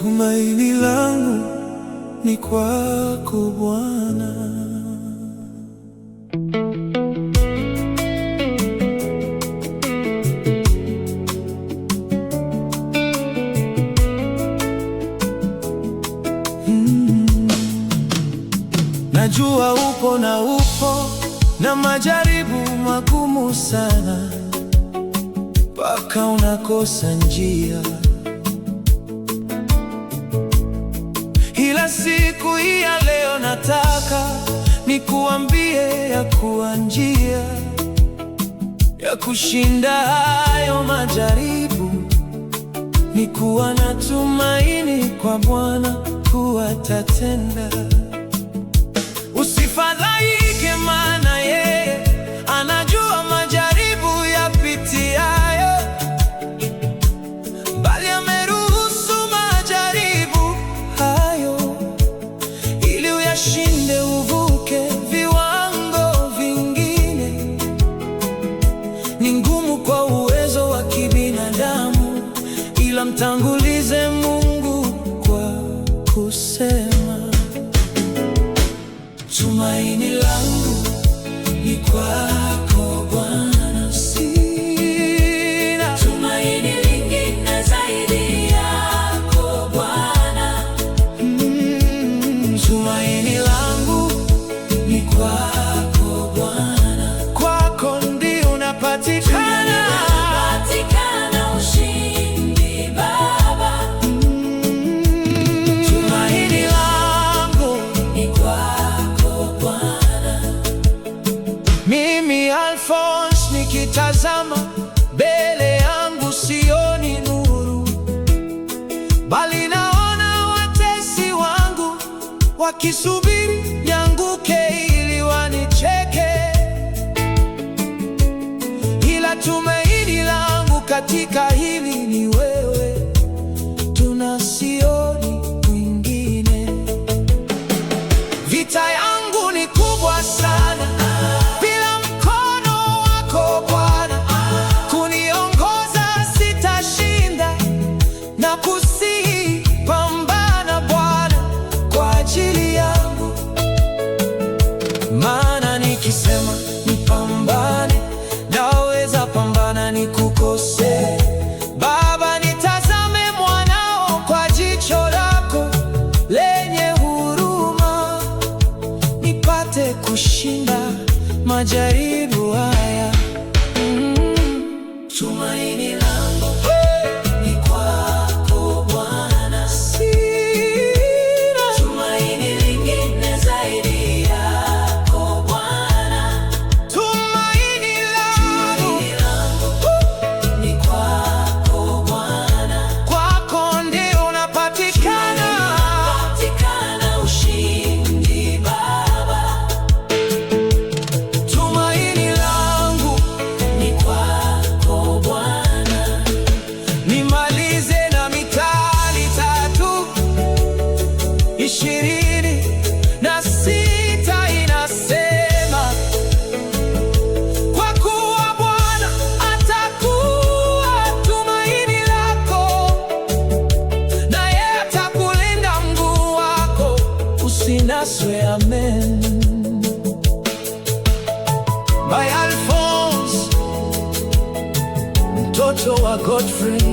Tumaini langu ni kwako Bwana. Najua upo na majaribu magumu sana, mpaka unakosa njia. Ila siku hii ya leo nataka nikuambie ya kuwa njia ya kushinda hayo majaribu ni kuwa na tumaini kwa Bwana, kuwa atatenda. Usifadhaike, maana yeye anajua majaribu yapitiayo, bali ameruhusu majaribu hayo ili uyashinde, uvuke viwango vingine. Ni ngumu kwa uwezo wa kibinadamu, ila mtangulize Mungu kwa kusema, tumaini langu ni kwako Bwana, sina tumaini lingine zaidi yako Bwana. Tumaini langu ni kwako Bwana, kwako ndio unapatikana ushindi Baba. Tumaini langu ni kwako Bwana. Mimi Alphonse nikitazama mbele yangu sioni nuru, bali naona watesi wangu wakisubiri nianguke ili wanicheke. Ila tumaini langu katika hili ni wewe, tunasioni mwingine. Vita yangu ni kubwa sana, bila mkono wako Bwana kuniongoza sitashinda, na kusihi pambana Bwana kwa ajili yangu. Maana nikisema nipambane, naweza pambana nikukose. Baba, nitazame mwanao kwa jicho lako lenye huruma, nipate kushinda majaribu haya. Tumaini langu ni kwako Bwana, sina tumaini lingine zaidi yako Bwana. Tumaini langu ni kwako Bwana, kwako ndio unapatikana ushindi Baba. Tumaini langu ni kwako Bwana. Nimalize na Mithali 3:26 inasema, kwa kuwa Bwana atakuwa tumaini lako, naye atakulinda mguu wako usinaswe. Amen. By Alphonse, mtoto wa Godfrey.